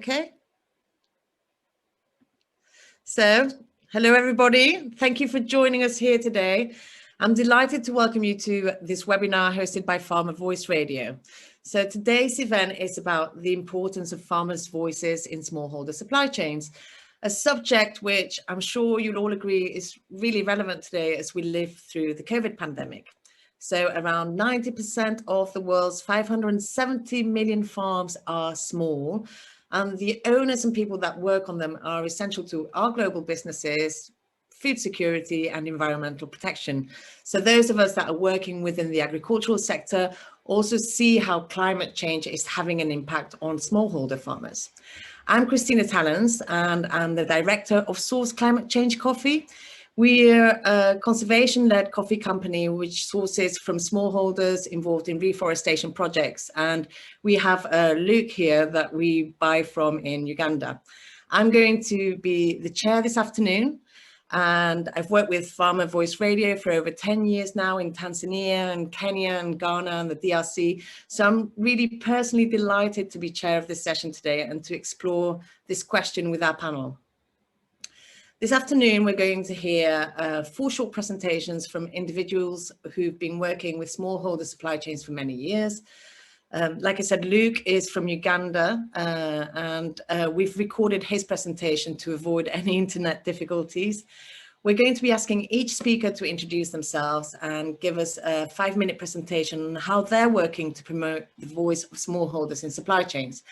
Okay. So, hello everybody. Thank you for joining us here today. I'm delighted to welcome you to this webinar hosted by Farmer Voice Radio. So today's event is about the importance of farmers' voices in smallholder supply chains, a subject which I'm sure you'll all agree is really relevant today as we live through the COVID pandemic. So around 90% of the world's 570 million farms are small, and the owners and people that work on them are essential to our global businesses, food security and environmental protection. So those of us that are working within the agricultural sector also see how climate change is having an impact on smallholder farmers. I'm Christina Tallens and I'm the director of Source Climate Change Coffee. We're a conservation-led coffee company which sources from smallholders involved in reforestation projects. And we have Luke here that we buy from in Uganda. I'm going to be the chair this afternoon. And I've worked with Farmer Voice Radio for over 10 years now in Tanzania and Kenya and Ghana and the DRC. So I'm really personally delighted to be chair of this session today and to explore this question with our panel. This afternoon, we're going to hear 4 short presentations from individuals who've been working with smallholder supply chains for many years. Like I said, Luke is from Uganda, and we've recorded his presentation to avoid any internet difficulties. We're going to be asking each speaker to introduce themselves and give us a 5-minute presentation on how they're working to promote the voice of smallholders in supply chains.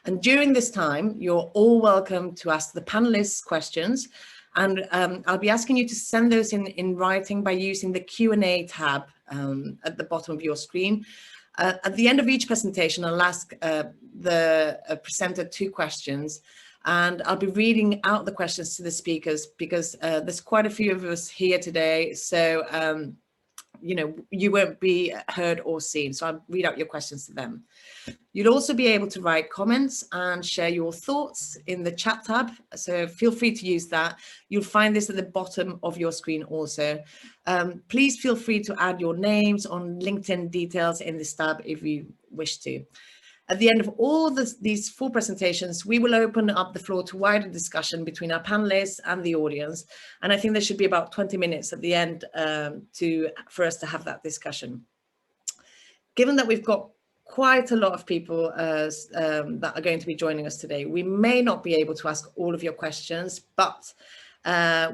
And during this time, you're all welcome to ask the panelists questions. And I'll be asking you to send those in writing by using the Q&A tab at the bottom of your screen. At the end of each presentation, I'll ask the presenter 2 questions, and I'll be reading out the questions to the speakers because there's quite a few of us here today. So, you know, you won't be heard or seen. So I'll read out your questions to them. You'll also be able to write comments and share your thoughts in the chat tab. So feel free to use that. You'll find this at the bottom of your screen also. Please feel free to add your names on LinkedIn details in this tab if you wish to. At the end of all these 4 presentations, we will open up the floor to wider discussion between our panelists and the audience. And I think there should be about 20 minutes at the end for us to have that discussion. Given that we've got quite a lot of people that are going to be joining us today, we may not be able to ask all of your questions, but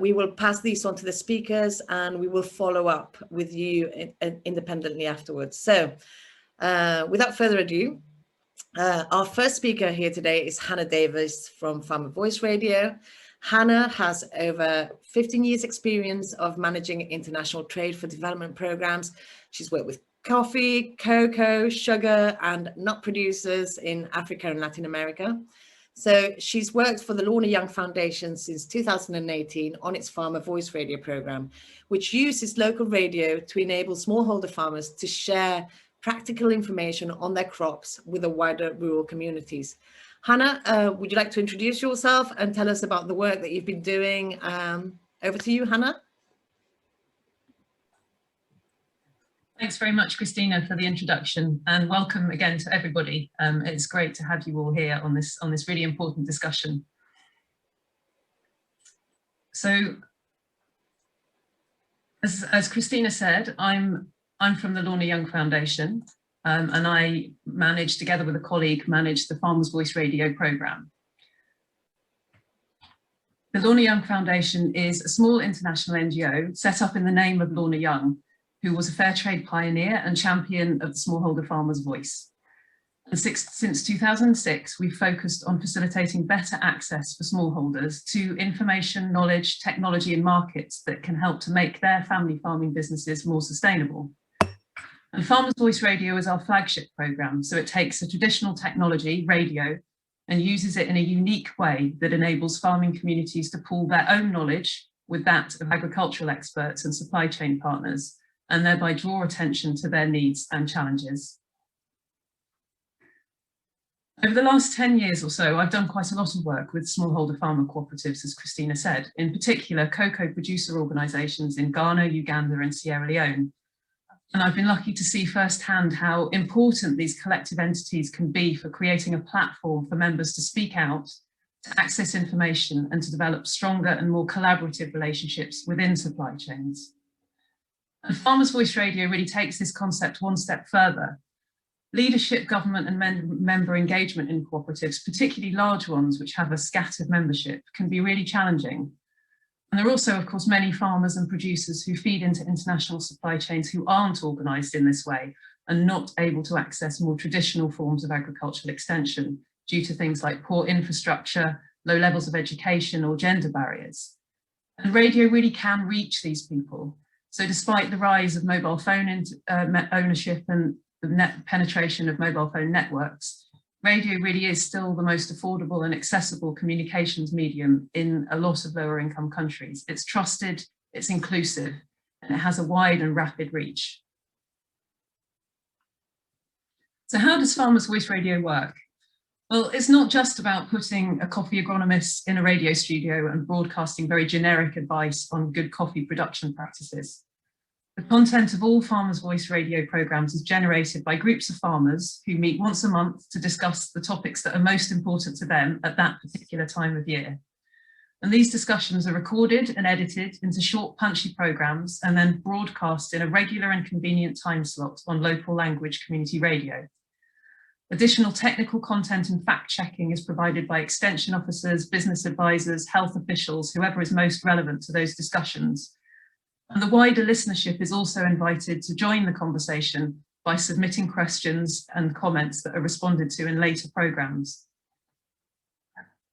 we will pass these on to the speakers and we will follow up with you independently afterwards. So without further ado, our first speaker here today is Hannah Davis from Farmer Voice Radio. Hannah has over 15 years experience of managing international trade for development programs. She's worked with coffee, cocoa, sugar, and nut producers in Africa and Latin America. So she's worked for the Lorna Young Foundation since 2018 on its Farmer Voice Radio program, which uses local radio to enable smallholder farmers to share practical information on their crops with the wider rural communities. Hannah, would you like to introduce yourself and tell us about the work that you've been doing? Over to you, Hannah. Thanks very much, Christina, for the introduction, and welcome again to everybody. It's great to have you all here on this really important discussion. So, as Christina said, I'm from the Lorna Young Foundation, and I together with a colleague, manage the Farmers Voice Radio programme. The Lorna Young Foundation is a small international NGO set up in the name of Lorna Young, who was a fair trade pioneer and champion of the smallholder farmer's voice. And since 2006, we've focused on facilitating better access for smallholders to information, knowledge, technology and markets that can help to make their family farming businesses more sustainable. And Farmers Voice Radio is our flagship programme, so it takes a traditional technology, radio, and uses it in a unique way that enables farming communities to pool their own knowledge with that of agricultural experts and supply chain partners, and thereby draw attention to their needs and challenges. Over the last 10 years or so, I've done quite a lot of work with smallholder farmer cooperatives, as Christina said, in particular cocoa producer organisations in Ghana, Uganda and Sierra Leone. And I've been lucky to see firsthand how important these collective entities can be for creating a platform for members to speak out, to access information, and to develop stronger and more collaborative relationships within supply chains. And Farmers' Voice Radio really takes this concept one step further. Leadership, government, and member engagement in cooperatives, particularly large ones which have a scattered membership, can be really challenging. And there are also, of course, many farmers and producers who feed into international supply chains who aren't organised in this way and not able to access more traditional forms of agricultural extension due to things like poor infrastructure, low levels of education, or gender barriers. And radio really can reach these people. So despite the rise of mobile phone ownership and the net penetration of mobile phone networks, radio really is still the most affordable and accessible communications medium in a lot of lower income countries. It's trusted, it's inclusive, and it has a wide and rapid reach. So how does Farmers' Voice Radio work? Well, it's not just about putting a coffee agronomist in a radio studio and broadcasting very generic advice on good coffee production practices. The content of all Farmers' Voice radio programs is generated by groups of farmers who meet once a month to discuss the topics that are most important to them at that particular time of year. And these discussions are recorded and edited into short, punchy programs and then broadcast in a regular and convenient time slot on local language community radio. Additional technical content and fact-checking is provided by extension officers, business advisors, health officials, whoever is most relevant to those discussions. And the wider listenership is also invited to join the conversation by submitting questions and comments that are responded to in later programs.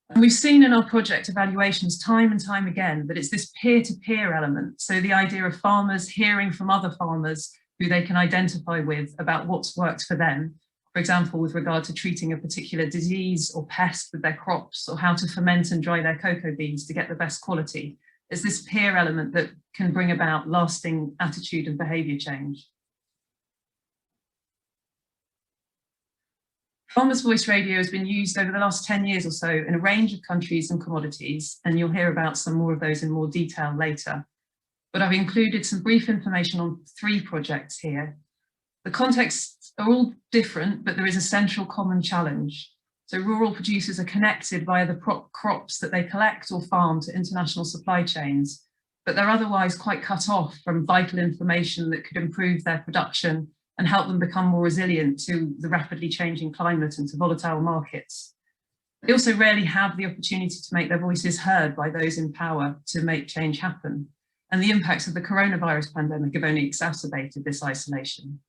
And we've seen in our project evaluations time and time again that it's this peer-to-peer element. So the idea of farmers hearing from other farmers who they can identify with about what's worked for them. For example, with regard to treating a particular disease or pest with their crops, or how to ferment and dry their cocoa beans to get the best quality. It's this peer element that can bring about lasting attitude and behaviour change. Farmers' Voice Radio has been used over the last 10 years or so in a range of countries and commodities, and you'll hear about some more of those in more detail later. But I've included some brief information on 3 projects here. The contexts are all different, but there is a central common challenge. So rural producers are connected via the crops that they collect or farm to international supply chains, but they're otherwise quite cut off from vital information that could improve their production and help them become more resilient to the rapidly changing climate and to volatile markets. They also rarely have the opportunity to make their voices heard by those in power to make change happen. And the impacts of the coronavirus pandemic have only exacerbated this isolation.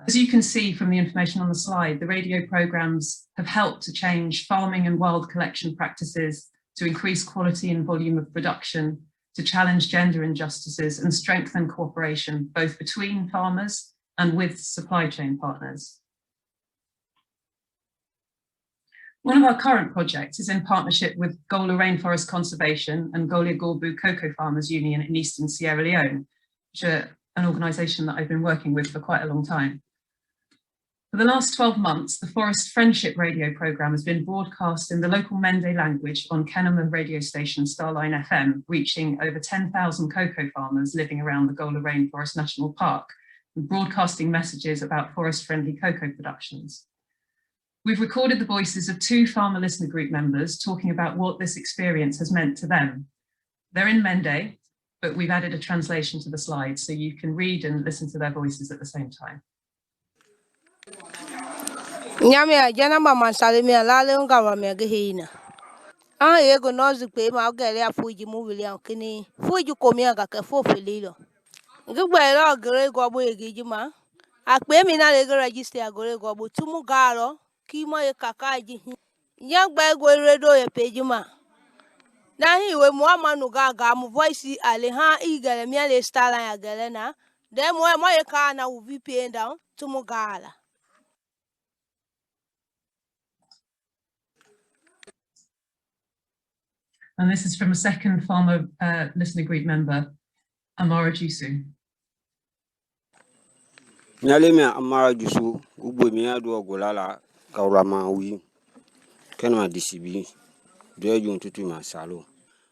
As you can see from the information on the slide, the radio programs have helped to change farming and wild collection practices, to increase quality and volume of production, to challenge gender injustices and strengthen cooperation, both between farmers and with supply chain partners. One of our current projects is in partnership with GOLA Rainforest Conservation and GOLA Gorbu Cocoa Farmers Union in Eastern Sierra Leone, which are an organisation that I've been working with for quite a long time. For the last 12 months, the Forest Friendship radio programme has been broadcast in the local Mende language on Kenema radio station Starline FM, reaching over 10,000 cocoa farmers living around the GOLA Rainforest National Park, and broadcasting messages about forest-friendly cocoa productions. We've recorded the voices of 2 farmer listener group members talking about what this experience has meant to them. They're in Mende, but we've added a translation to the slides so you can read and listen to their voices at the same time. Nyamia jana mama salimia lale unga wa megehina. Ego nozu pe ma ogele ya fuji mu William kini. Fuji komia ga ke fofililo. Ngigba ero gere gobo egijima. Akpe mi na le register agore gobo tumu garo ki mo e kakaji. Nyagba ego redo ye pejima. Na hi we mo amanu ga mu voice ale ha igele mi ale stala ya gele na. De mo e ka na u VPN down tumu gala. And this is from a second farmer listener group member, Amara Jusu. Nyaleme Amara Jusu, Ubo Miado Golala, Kaurama Wi, Kenma DCB, Dejun Tutuma Salo.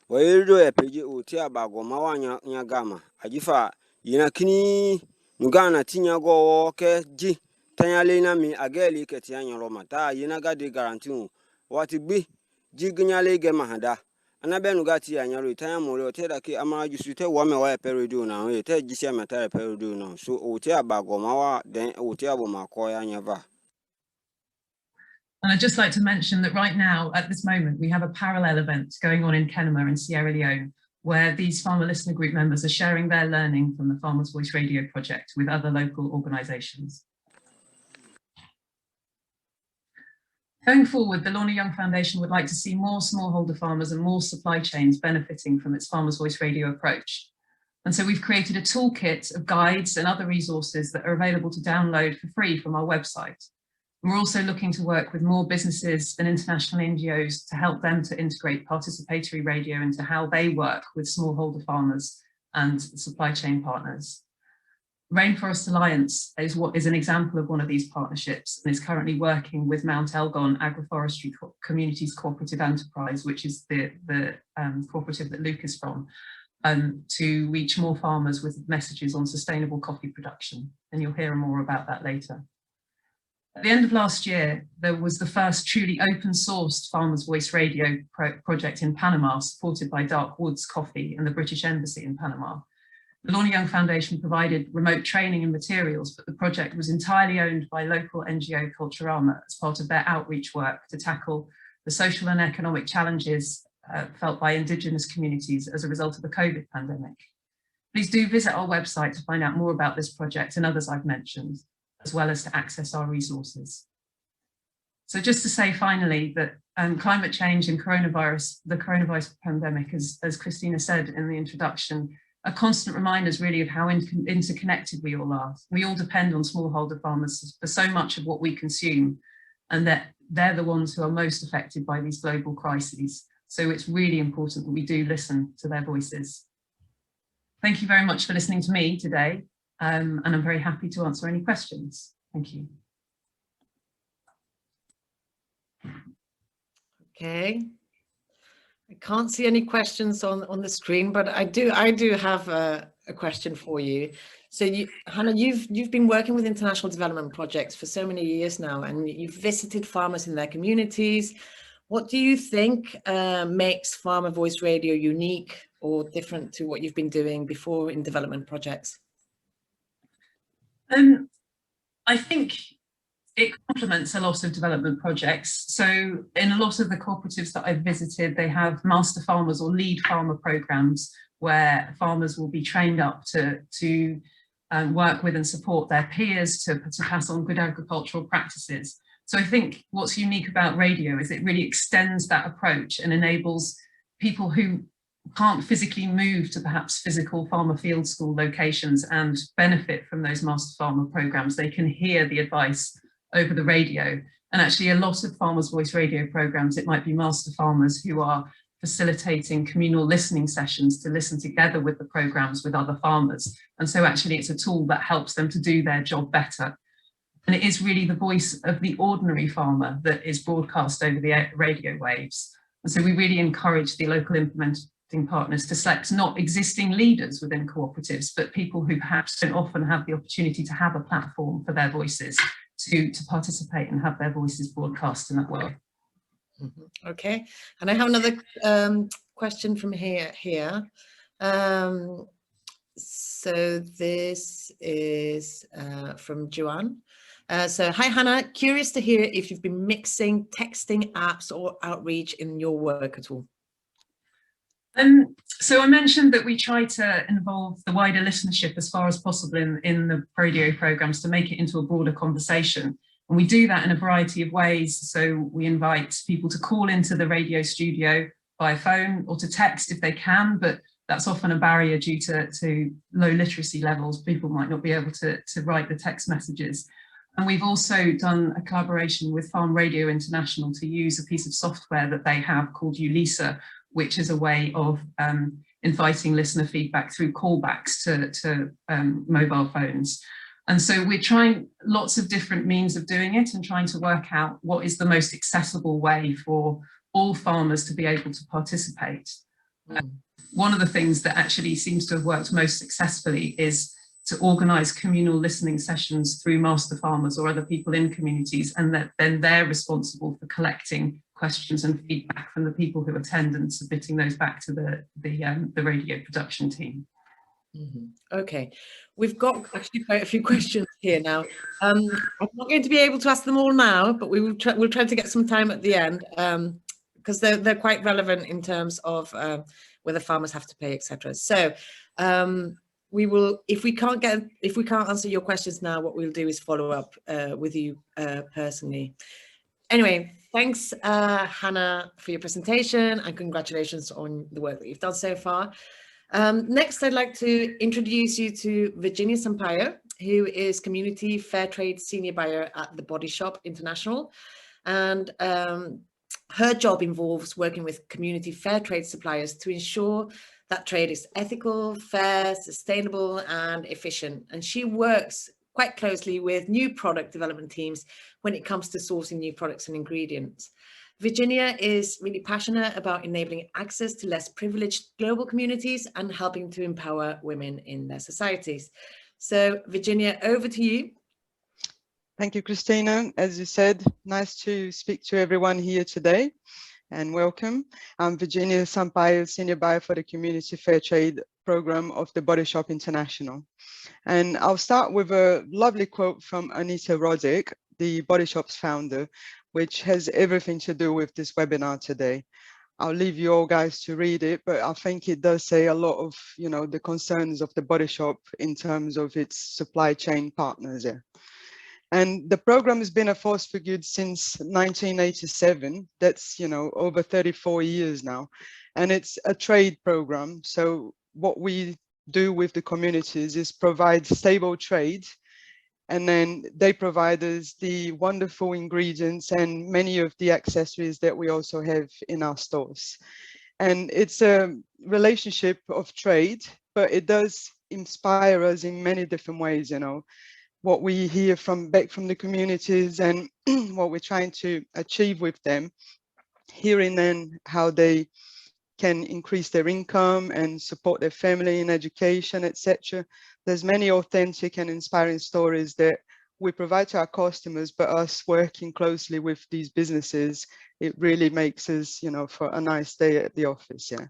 Where do a page or Tia Bago Mawanya Yagama, Ajifa, Yanakini, Nugana tinya go ke ji tanyale na mi ageli ke tianya roma ta yina ga de guarantee what be jignyale ge mahada anabe nugati anyaro tanya mole oteda ke ama jusute wo me wa period na o te jisi amata period na so o te abago ma wa den o te aboma ko ya nyava. And I'd just like to mention that right now, at this moment, we have a parallel event going on in Kenema in Sierra Leone, where these farmer listener group members are sharing their learning from the Farmers Voice Radio project with other local organisations. Going forward, the Lorna Young Foundation would like to see more smallholder farmers and more supply chains benefiting from its Farmers Voice Radio approach. And so we've created a toolkit of guides and other resources that are available to download for free from our website. We're also looking to work with more businesses and international NGOs to help them to integrate participatory radio into how they work with smallholder farmers and supply chain partners. Rainforest Alliance is an example of one of these partnerships and is currently working with Mount Elgon Agroforestry Communities Cooperative Enterprise, which is the cooperative that Luke is from, to reach more farmers with messages on sustainable coffee production. And you'll hear more about that later. At the end of last year, there was the first truly open-sourced Farmers Voice Radio project in Panama, supported by Dark Woods Coffee and the British Embassy in Panama. The Lorna Young Foundation provided remote training and materials, but the project was entirely owned by local NGO Culturama as part of their outreach work to tackle the social and economic challenges felt by Indigenous communities as a result of the COVID pandemic. Please do visit our website to find out more about this project and others I've mentioned, as well as to access our resources. So just to say finally that climate change and the coronavirus pandemic, as Christina said in the introduction, are constant reminders really of how interconnected we all are. We all depend on smallholder farmers for so much of what we consume, and that they're the ones who are most affected by these global crises. So it's really important that we do listen to their voices. Thank you very much for listening to me today. And I'm very happy to answer any questions. Thank you. Okay. I can't see any questions on the screen, but I do have a question for you. So Hannah, you've been working with international development projects for so many years now, and you've visited farmers in their communities. What do you think makes Farmer Voice Radio unique or different to what you've been doing before in development projects? I think it complements a lot of development projects. So in a lot of the cooperatives that I've visited, they have master farmers or lead farmer programs where farmers will be trained up to work with and support their peers to pass on good agricultural practices. So I think what's unique about radio is it really extends that approach and enables people who can't physically move to perhaps physical farmer field school locations and benefit from those master farmer programs. They can hear the advice over the radio. And actually a lot of Farmers Voice Radio programs, it might be master farmers who are facilitating communal listening sessions to listen together with the programs with other farmers. And so actually it's a tool that helps them to do their job better. And it is really the voice of the ordinary farmer that is broadcast over the radio waves. And so we really encourage the local implementing partners to select not existing leaders within cooperatives, but people who perhaps don't often have the opportunity to have a platform for their voices to participate and have their voices broadcast in that way. Mm-hmm. Okay, and I have another question from here. So this is from Joanne. So hi Hannah, curious to hear if you've been mixing texting apps or outreach in your work at all. So I mentioned that we try to involve the wider listenership as far as possible in the radio programs to make it into a broader conversation. And we do that in a variety of ways. So we invite people to call into the radio studio by phone or to text if they can, but that's often a barrier due to low literacy levels. People might not be able to write the text messages. And we've also done a collaboration with Farm Radio International to use a piece of software that they have called ULISA, which is a way of inviting listener feedback through callbacks to mobile phones. And so we're trying lots of different means of doing it and trying to work out what is the most accessible way for all farmers to be able to participate. One of the things that actually seems to have worked most successfully is to organise communal listening sessions through master farmers or other people in communities, and that then they're responsible for collecting questions and feedback from the people who attend and submitting those back to the radio production team. Okay, we've got actually quite a few questions here now. I'm not going to be able to ask them all now, but we'll try to get some time at the end, because they're quite relevant in terms of whether farmers have to pay, etc. So we will, if we can't answer your questions now, what we'll do is follow up with you personally. Anyway, thanks Hannah for your presentation, and congratulations on the work that you've done so far. Next, I'd like to introduce you to Virginia Sampaio, who is Community Fair Trade Senior Buyer at The Body Shop International. And her job involves working with community fair trade suppliers to ensure that trade is ethical, fair, sustainable, and efficient. And she works quite closely with new product development teams when it comes to sourcing new products and ingredients. Virginia is really passionate about enabling access to less privileged global communities and helping to empower women in their societies. So Virginia, over to you. Thank you, Christina. As you said, nice to speak to everyone here today, and welcome. I'm Virginia Sampaio, Senior Buyer for the Community Fair Trade Program of The Body Shop International. And I'll start with a lovely quote from Anita Roddick, the Body Shop's founder, which has everything to do with this webinar today. I'll leave you all guys to read it, but I think it does say a lot of, the concerns of the Body Shop in terms of its supply chain partners there. And the program has been a force for good since 1987. That's, over 34 years now. And it's a trade program. So what we do with the communities is provide stable trade, and then they provide us the wonderful ingredients and many of the accessories that we also have in our stores. And it's a relationship of trade, but it does inspire us in many different ways, what we hear back from the communities and what we're trying to achieve with them, hearing then how they can increase their income and support their family in education, etc. There's many authentic and inspiring stories that we provide to our customers, but us working closely with these businesses, it really makes us, for a nice day at the office. Yeah,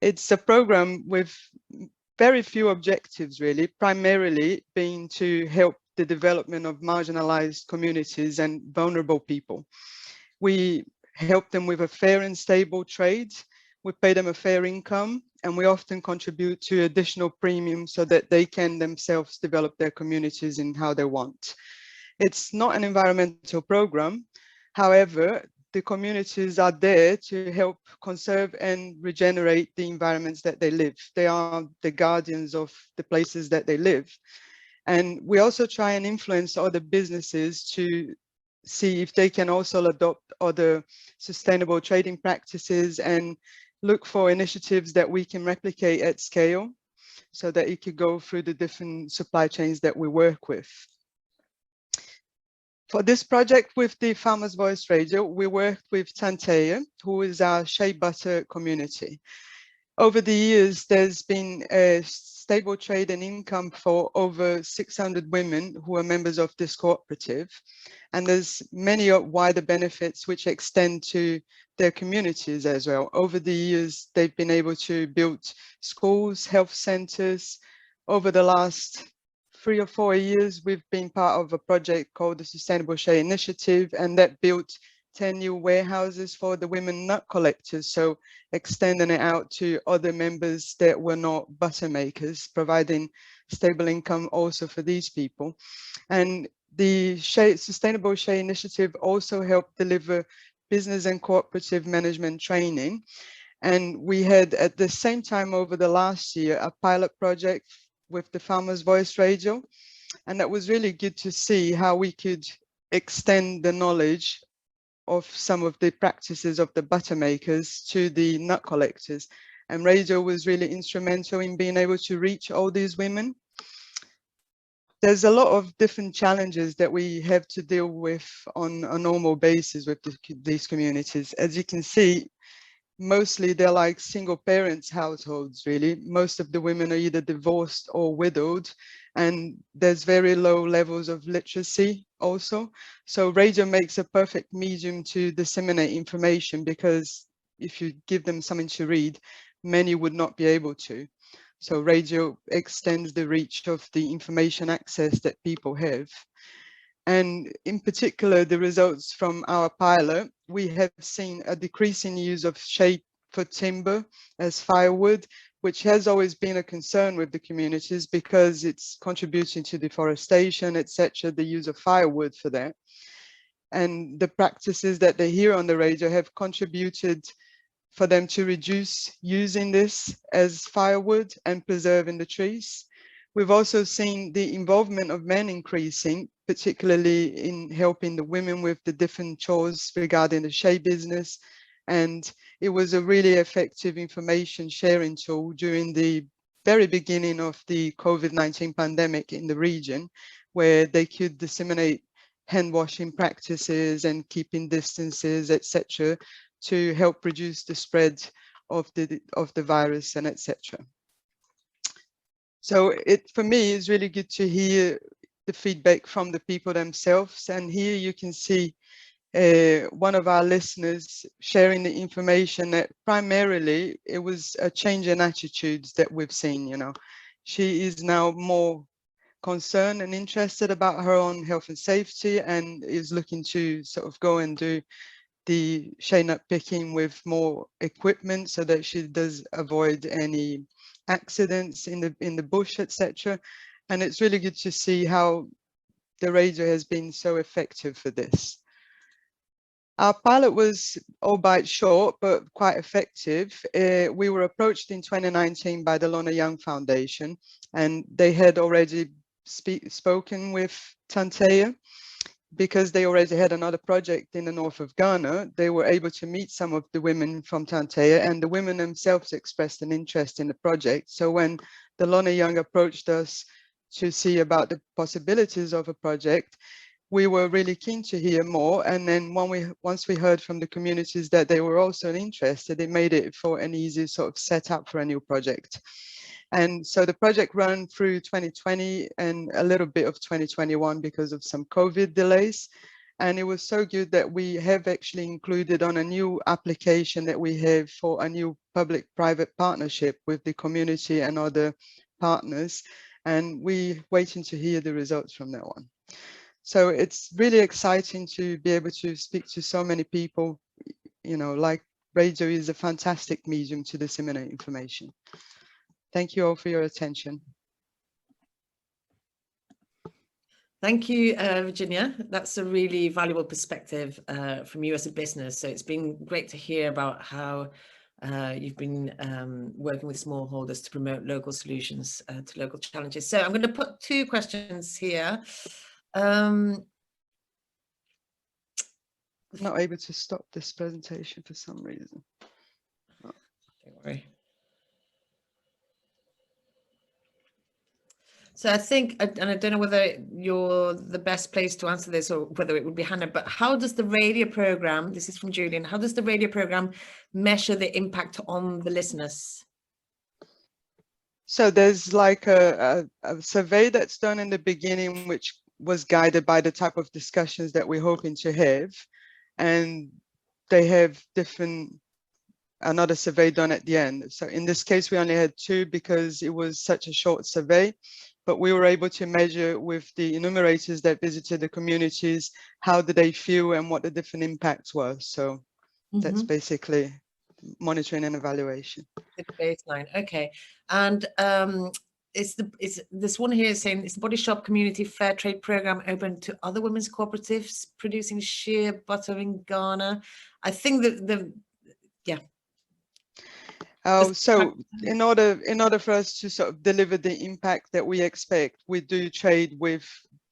it's a program with very few objectives, really, primarily being to help the development of marginalized communities and vulnerable people. We help them with a fair and stable trade. We pay them a fair income, and we often contribute to additional premiums so that they can themselves develop their communities in how they want. It's not an environmental program. However, the communities are there to help conserve and regenerate the environments that they live. They are the guardians of the places that they live. And we also try and influence other businesses to see if they can also adopt other sustainable trading practices and look for initiatives that we can replicate at scale so that it could go through the different supply chains that we work with. For this project with the Farmers Voice Radio, we worked with Tanteia, who is our shea butter community. Over the years, there's been a stable trade and income for over 600 women who are members of this cooperative. And there's many wider benefits which extend to their communities as well. Over the years, they've been able to build schools, health centers. Over the last 3 or 4 years, we've been part of a project called the Sustainable Shea Initiative, and that built 10 new warehouses for the women nut collectors, so extending it out to other members that were not butter makers, providing stable income also for these people. And the Sustainable Shea Initiative also helped deliver business and cooperative management training. And we had at the same time over the last year a pilot project with the Farmers Voice Radio, and that was really good to see how we could extend the knowledge of some of the practices of the butter makers to the nut collectors. And radio was really instrumental in being able to reach all these women. There's a lot of different challenges that we have to deal with on a normal basis with these communities. As you can see, mostly they're like single parents households, really. Most of the women are either divorced or widowed, and there's very low levels of literacy also. So radio makes a perfect medium to disseminate information, because if you give them something to read, many would not be able to. So radio extends the reach of the information access that people have. And in particular, the results from our pilot, we have seen a decrease in use of shade for timber as firewood, which has always been a concern with the communities because it's contributing to deforestation, etc., the use of firewood for that. And the practices that they hear on the radio have contributed for them to reduce using this as firewood and preserving the trees. We've also seen the involvement of men increasing, particularly in helping the women with the different chores regarding the shade business. And it was a really effective information sharing tool during the very beginning of the COVID-19 pandemic in the region, where they could disseminate hand washing practices and keeping distances, etc., to help reduce the spread of the virus and etc. So it, for me, is really good to hear the feedback from the people themselves. And here you can see one of our listeners sharing the information that primarily it was a change in attitudes that we've seen. You know, she is now more concerned and interested about her own health and safety, and is looking to sort of go and do the shade nut picking with more equipment so that she does avoid any accidents in the bush, etc. And it's really good to see how the radio has been so effective for this. Our pilot was, albeit short, but quite effective. We were approached in 2019 by the Lorna Young Foundation, and they had already spoken with Tantea. Because they already had another project in the north of Ghana, they were able to meet some of the women from Tantea, and the women themselves expressed an interest in the project. So when the Lorna Young approached us to see about the possibilities of a project, we were really keen to hear more. And then once we heard from the communities that they were also interested, it made it for an easy sort of setup for a new project. And so the project ran through 2020 and a little bit of 2021 because of some COVID delays. And it was so good that we have actually included on a new application that we have for a new public-private partnership with the community and other partners. And we're waiting to hear the results from that one. So it's really exciting to be able to speak to so many people. You know, like radio is a fantastic medium to disseminate information. Thank you all for your attention. Thank you, Virginia. That's a really valuable perspective from you as a business. So it's been great to hear about how you've been working with smallholders to promote local solutions to local challenges. So I'm going to put two questions here. Not able to stop this presentation for some reason. Oh. Don't worry. So I think, and I don't know whether you're the best place to answer this or whether it would be Hannah, but how does the radio program, this is from Julian, how does the radio program measure the impact on the listeners? So there's like a survey that's done in the beginning, which was guided by the type of discussions that we're hoping to have. And they have another survey done at the end. So in this case, we only had two because it was such a short survey, but we were able to measure with the enumerators that visited the communities, how did they feel and what the different impacts were. So that's basically monitoring and evaluation. The baseline, okay. And is this one here saying, is the Body Shop Community Fair Trade Program open to other women's cooperatives producing shea butter in Ghana? I think that yeah. So in order for us to sort of deliver the impact that we expect, we do trade with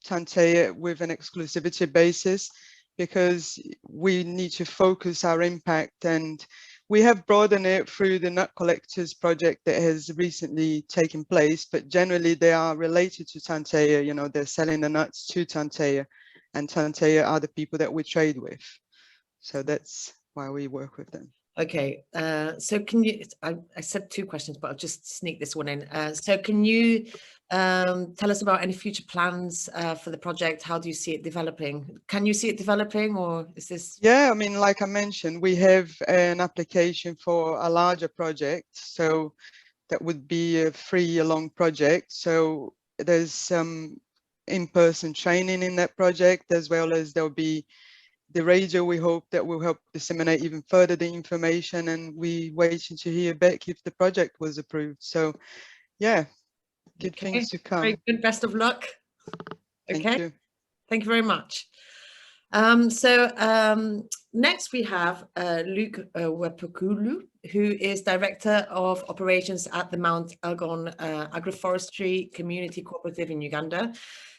Tantea with an exclusivity basis, because we need to focus our impact, and we have broadened it through the Nut Collectors project that has recently taken place, but generally they are related to Tantea. You know, they're selling the nuts to Tantea, and Tantea are the people that we trade with. So that's why we work with them. Okay, so can you, I said 2 questions, but I'll just sneak this one in. So can you tell us about any future plans for the project? How do you see it developing? Can you see it developing, or is this? Yeah, I mean, like I mentioned, we have an application for a larger project. So that would be a 3-year-long project. So there's some in-person training in that project, as well as there'll be the radio. We hope that will help disseminate even further the information, and we waiting to hear back if the project was approved. So yeah, good things to come. Very good, best of luck. Okay, Thank you. Thank you very much. Next we have Luke Wepukulu, who is Director of Operations at the Mount Elgon Agroforestry Community Cooperative in Uganda.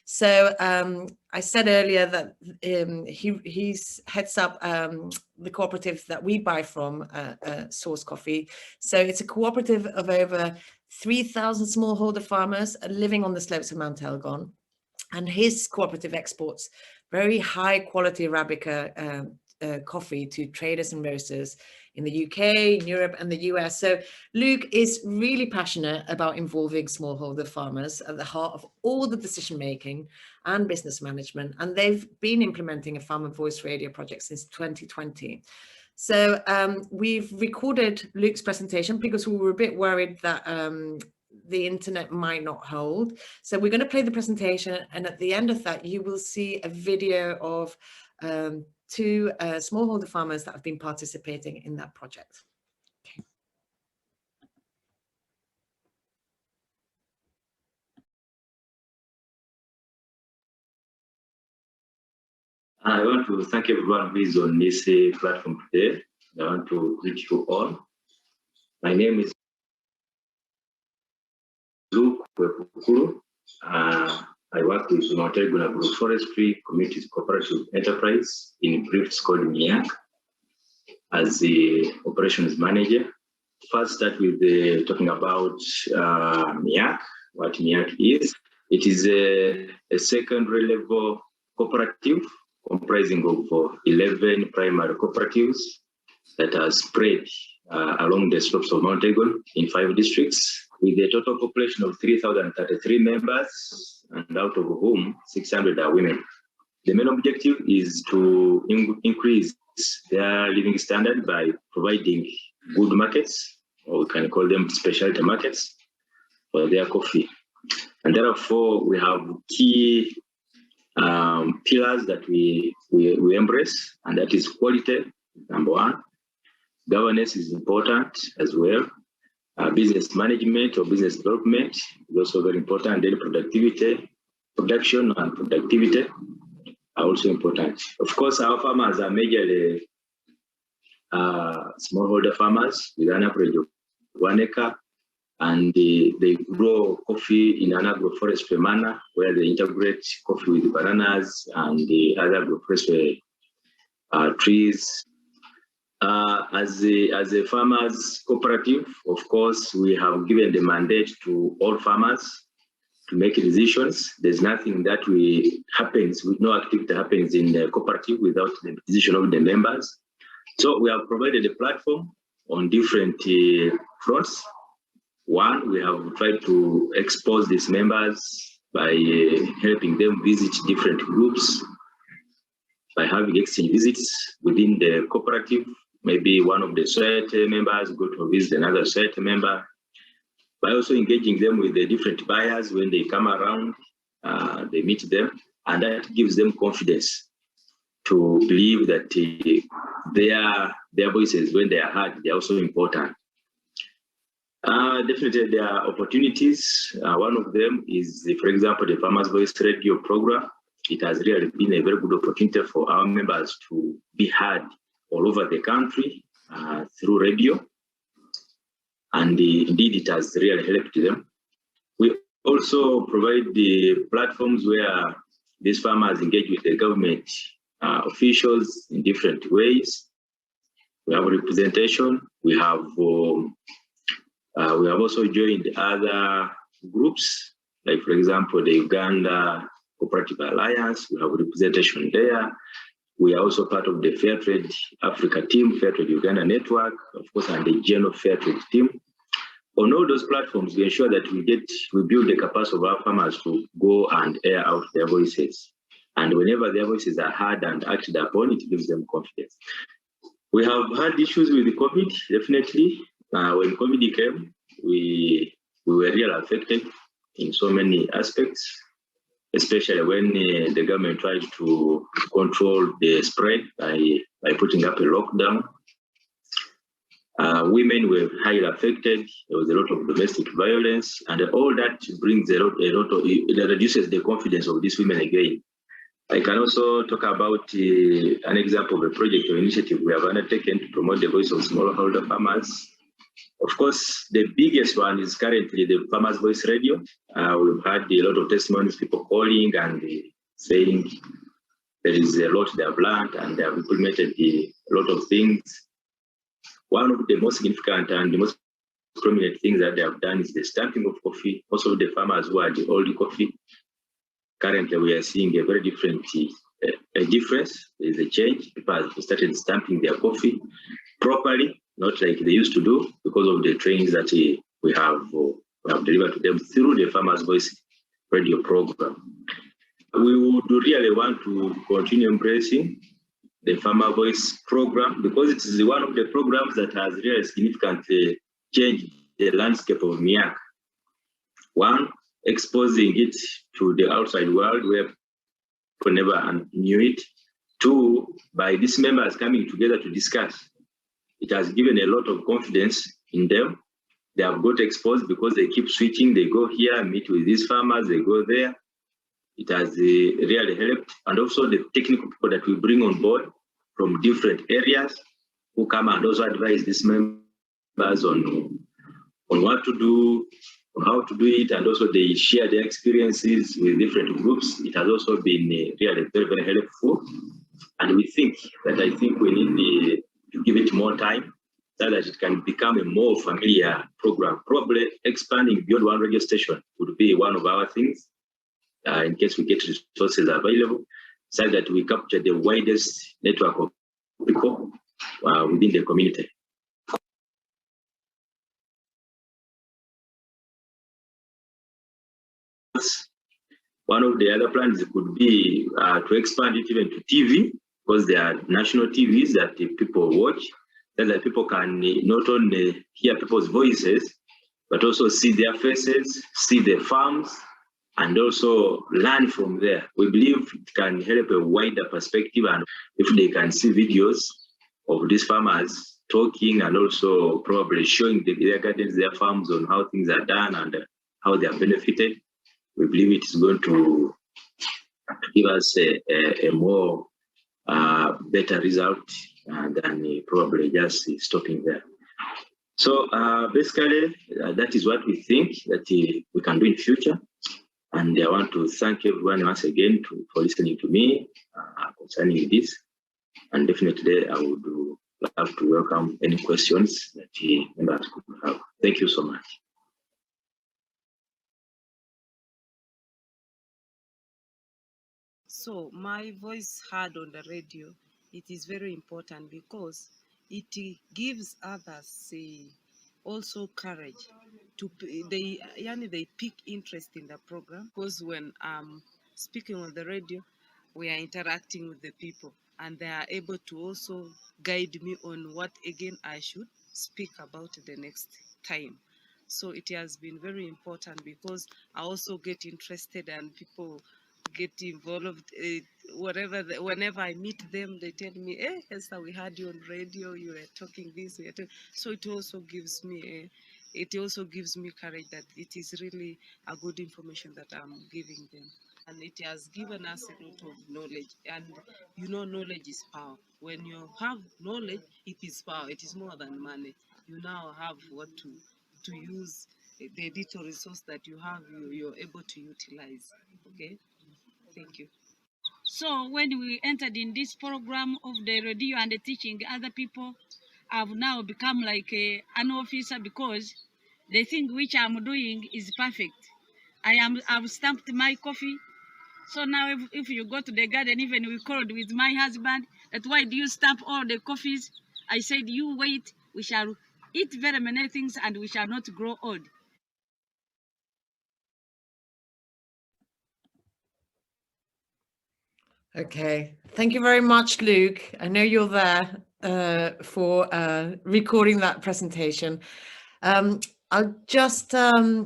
So I said earlier that he heads up the cooperative that we buy from, Source Coffee. So it's a cooperative of over 3,000 smallholder farmers living on the slopes of Mount Elgon. And his cooperative exports very high quality Arabica coffee to traders and roasters in the UK, in Europe and the US. So Luke is really passionate about involving smallholder farmers at the heart of all the decision making and business management. And they've been implementing a Farmer Voice Radio project since 2020. So we've recorded Luke's presentation because we were a bit worried that the internet might not hold. So we're going to play the presentation, and at the end of that you will see a video of 2 smallholder farmers that have been participating in that project. Okay. I want to thank everyone who is on this platform today. I want to greet you all. My name is Luke Wepukulu. I work with Untitled Agroforestry Community Cooperative Enterprise, in brief it's called MEACCE, as the operations manager. First start with talking about MEACCE, what MEACCE is. It is a secondary level cooperative comprising of 11 primary cooperatives that are spread along the slopes of Mount Elgon in 5 districts, with a total population of 3,033 members, and out of whom 600 are women. The main objective is to increase their living standard by providing good markets, or we can call them specialty markets, for their coffee. And therefore, we have key pillars that we embrace, and that is quality, number 1. Governance is important as well. Business management or business development is also very important. Daily production and productivity are also important. Of course, our farmers are majorly smallholder farmers with an average of 1 acre, and they grow coffee in an agroforestry manner, where they integrate coffee with bananas and the other agroforestry trees. As a farmers cooperative, of course, we have given the mandate to all farmers to make decisions. There's nothing that happens, no activity happens in the cooperative without the decision of the members. So we have provided a platform on different fronts. 1, we have tried to expose these members by helping them visit different groups, by having exchange visits within the cooperative. Maybe one of the society members go to visit another society member, by also engaging them with the different buyers. When they come around, they meet them, and that gives them confidence to believe that their voices, when they are heard, they are also important. Definitely there are opportunities. One of them is, for example, the Farmers Voice Radio program. It has really been a very good opportunity for our members to be heard all over the country through radio, and indeed it has really helped them. We also provide the platforms where these farmers engage with the government officials in different ways. We have representation. We have also joined other groups, like for example the Uganda Cooperative Alliance. We have representation there. we are also part of the Fair Trade Africa team, Fair Trade Uganda network, of course, and the General Fair Trade team. On all those platforms, we ensure that we build the capacity of our farmers to go and air out their voices. And whenever their voices are heard and acted upon, it gives them confidence. We have had issues with the COVID, definitely. When COVID came, we were really affected in so many aspects, especially when the government tried to control the spread by putting up a lockdown. Women were highly affected. There was a lot of domestic violence, and all that brings it reduces the confidence of these women again. I can also talk about an example of a project or initiative we have undertaken to promote the voice of smallholder farmers. Of course, the biggest one is currently the Farmers Voice Radio. We've had a lot of testimonies, people calling and saying there is a lot they have learned and they have implemented a lot of things. One of the most significant and the most prominent things that they have done is the stamping of coffee. Also, the farmers who are the old coffee. Currently, we are seeing a very different difference. There is a change. People have started stamping their coffee properly, not like they used to do, because of the trainings that we have delivered to them through the Farmers Voice radio program. We would really want to continue embracing the Farmer Voice program because it is one of the programs that has really significantly changed the landscape of MEACCE. One, exposing it to the outside world where people never knew it. Two, by these members coming together to discuss, it has given a lot of confidence in them. They have got exposed because they keep switching. They go here, meet with these farmers, they go there. It has really helped. And also the technical people that we bring on board from different areas who come and also advise these members on what to do, on how to do it, and also they share their experiences with different groups. It has also been really very, very helpful. And we think we need to give it more time so that it can become a more familiar program. Probably expanding beyond one radio station would be one of our things, in case we get resources available, so that we capture the widest network of people within the community. One of the other plans could be to expand it even to TV, because there are national TVs that people watch, so that people can not only hear people's voices, but also see their faces, see the farms, and also learn from there. We believe it can help a wider perspective, and if they can see videos of these farmers talking and also probably showing their gardens, their farms on how things are done and how they are benefited, we believe it is going to give us a more better result than probably just stopping there. So basically, that is what we think that we can do in future. And I want to thank everyone once again for listening to me concerning this. And definitely, I would love to welcome any questions that members could have. Thank you so much. So my voice heard on the radio, it is very important because it gives others also courage to they pick interest in the program, because when I'm speaking on the radio, we are interacting with the people and they are able to also guide me on what again I should speak about the next time. So it has been very important because I also get interested and people get involved. Whenever I meet them, they tell me, "Hey, Esther, we heard you on radio. You were talking this." So it also gives me courage that it is really a good information that I'm giving them, and it has given us a lot of knowledge. And you know, knowledge is power. When you have knowledge, it is power. It is more than money. You now have what to use. The little resource that you have, you're able to utilize. Okay. Thank you. So when we entered in this program of the radio and the teaching other people, I've now become like an officer because the thing which I'm doing is perfect. I've stamped my coffee, So now if you go to the garden, even we called with my husband, that why do you stamp all the coffees? I said, you wait, we shall eat very many things and we shall not grow old. Okay, thank you very much, Luke. I know you're there for recording that presentation. I'll just I'll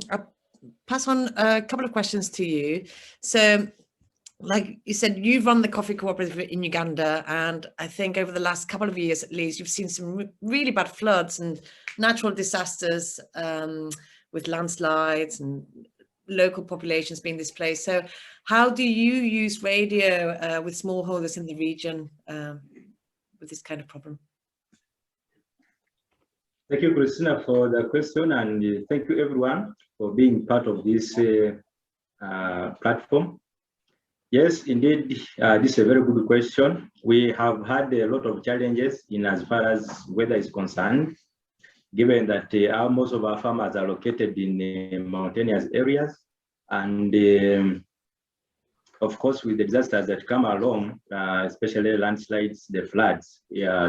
pass on a couple of questions to you. So, like you said, you've run the coffee cooperative in Uganda, and I think over the last couple of years at least, you've seen some really bad floods and natural disasters with landslides and local populations being displaced. So how do you use radio with smallholders in the region with this kind of problem? Thank you, Christina, for the question, and thank you everyone for being part of this platform. Yes, indeed, this is a very good question. We have had a lot of challenges in as far as weather is concerned, given that most of our farmers are located in mountainous areas, and of course, with the disasters that come along, especially landslides, the floods,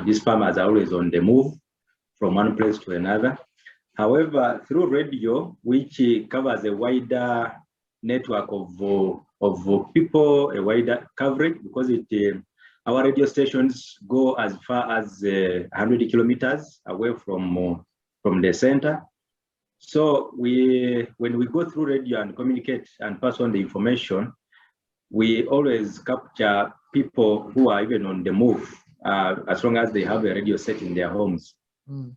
these farmers are always on the move from one place to another. However, through radio, which covers a wider network of people, a wider coverage, because our radio stations go as far as 100 kilometers away from the center. So when we go through radio and communicate and pass on the information, we always capture people who are even on the move, as long as they have a radio set in their homes. Mm.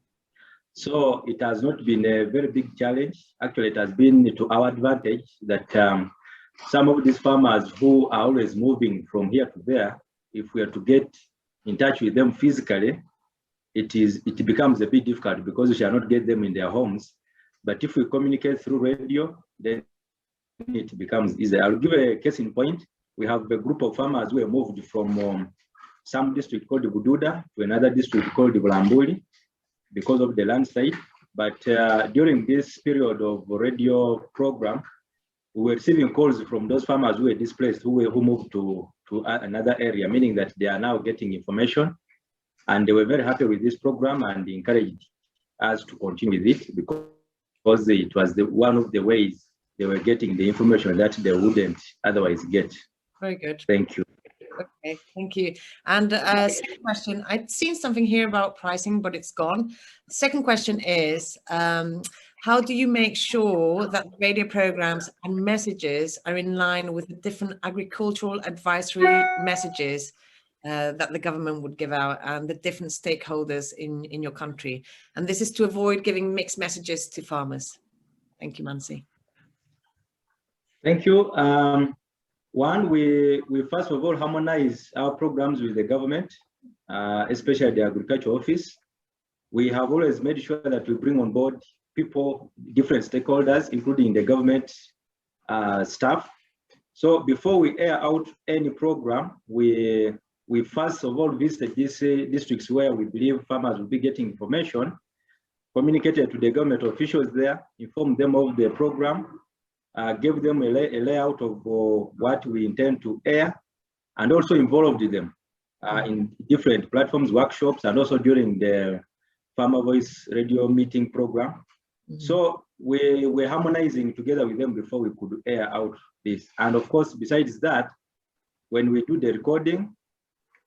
So it has not been a very big challenge. Actually, it has been to our advantage that some of these farmers who are always moving from here to there, if we are to get in touch with them physically, it becomes a bit difficult because we shall not get them in their homes. But if we communicate through radio, then it becomes easier. I'll give a case in point. We have a group of farmers who have moved from some district called Bududa to another district called Bulambuli because of the landslide. But during this period of radio program, we were receiving calls from those farmers who were displaced, who moved to another area, meaning that they are now getting information. And they were very happy with this program and encouraged us to continue with it because it was one of the ways they were getting the information that they wouldn't otherwise get. Very good. Thank you. Okay, thank you. And second question, I'd seen something here about pricing, but it's gone. Second question is, how do you make sure that radio programs and messages are in line with the different agricultural advisory messages that the government would give out and the different stakeholders in your country? And this is to avoid giving mixed messages to farmers. Thank you, Mansi. Thank you. One, we first of all harmonize our programs with the government, especially the agriculture office. We have always made sure that we bring on board people, different stakeholders, including the government staff. So before we air out any program, we first of all visit these districts where we believe farmers will be getting information, communicated to the government officials there, inform them of the program, give them a layout of what we intend to air, and also involved them in different platforms, workshops, and also during the Farmer Voice radio meeting program. Mm-hmm. So we're harmonizing together with them before we could air out this. And of course, besides that, when we do the recording,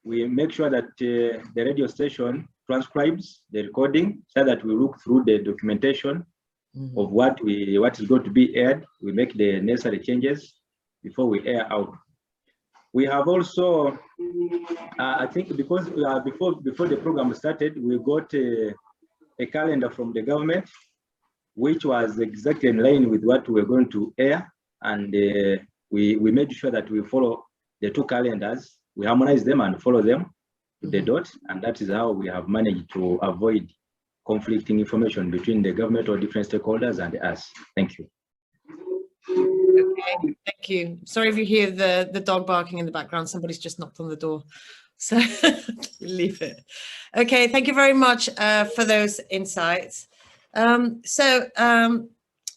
we make sure that the radio station transcribes the recording so that we look through the documentation of what is going to be aired. We make the necessary changes before we air out. We have also, I think, because before the program started, we got a calendar from the government, which was exactly in line with what we were going to air, and we made sure that we follow the two calendars. We harmonize them and follow them to the dot, and that is how we have managed to avoid conflicting information between the government or different stakeholders and us. Thank you. Okay, thank you. Sorry if you hear the dog barking in the background. Somebody's just knocked on the door. So leave it. Okay, thank you very much for those insights.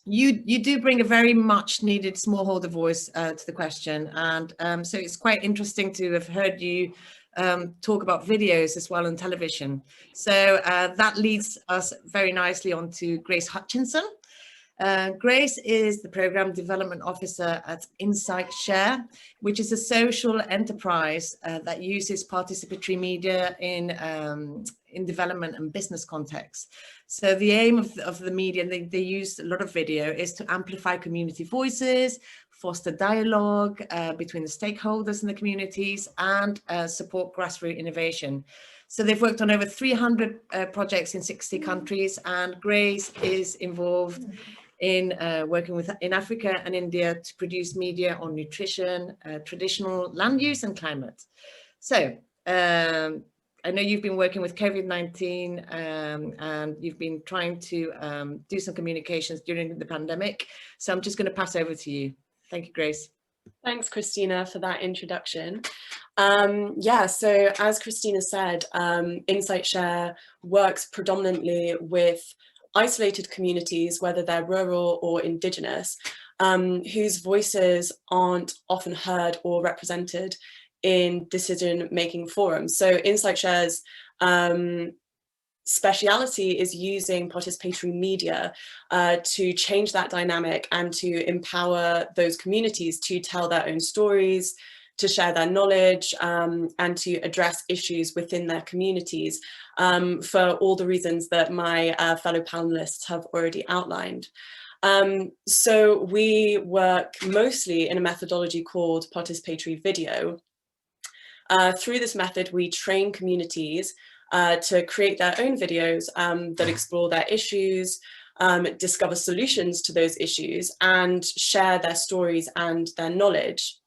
You do bring a very much needed smallholder voice to the question, and so it's quite interesting to have heard you talk about videos as well on television. So that leads us very nicely on to Grace Hutchinson. Grace is the Program Development Officer at InsightShare, which is a social enterprise that uses participatory media in development and business contexts. So the aim of the media, and they use a lot of video, is to amplify community voices, foster dialogue between the stakeholders in the communities, and support grassroots innovation. So they've worked on over 300 projects in 60 countries, and Grace is involved in working in Africa and India to produce media on nutrition, traditional land use and climate. So I know you've been working with COVID-19 and you've been trying to do some communications during the pandemic. So I'm just going to pass over to you. Thank you, Grace. Thanks, Christina, for that introduction. Yeah, so as Christina said, InsightShare works predominantly with isolated communities, whether they're rural or indigenous, whose voices aren't often heard or represented in decision-making forums. So InsightShare's speciality is using participatory media to change that dynamic and to empower those communities to tell their own stories, to share their knowledge, and to address issues within their communities for all the reasons that my fellow panelists have already outlined. So we work mostly in a methodology called participatory video. Through this method, we train communities to create their own videos that explore their issues, discover solutions to those issues, and share their stories and their knowledge.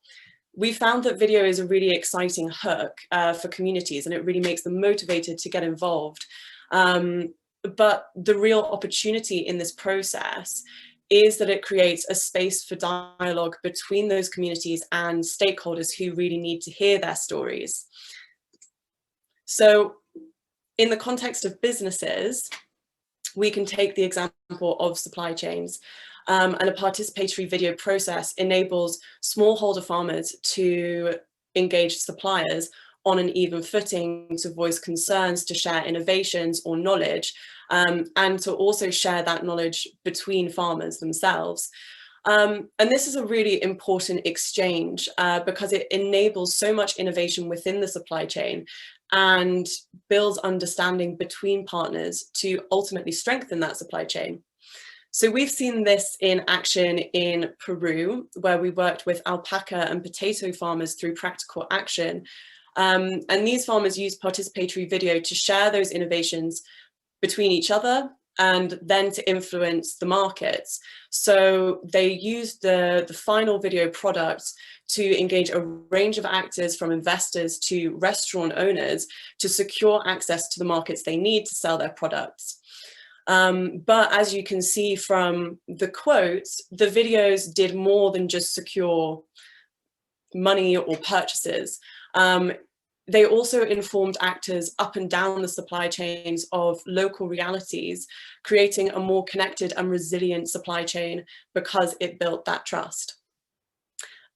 We found that video is a really exciting hook for communities, and it really makes them motivated to get involved. But the real opportunity in this process is that it creates a space for dialogue between those communities and stakeholders who really need to hear their stories. So in the context of businesses, we can take the example of supply chains. And a participatory video process enables smallholder farmers to engage suppliers on an even footing, to voice concerns, to share innovations or knowledge, and to also share that knowledge between farmers themselves. And this is a really important exchange because it enables so much innovation within the supply chain and builds understanding between partners to ultimately strengthen that supply chain. So we've seen this in action in Peru, where we worked with alpaca and potato farmers through practical action. And these farmers use participatory video to share those innovations between each other and then to influence the markets. So they used the final video products to engage a range of actors, from investors to restaurant owners, to secure access to the markets they need to sell their products. But as you can see from the quotes, the videos did more than just secure money or purchases. They also informed actors up and down the supply chains of local realities, creating a more connected and resilient supply chain because it built that trust.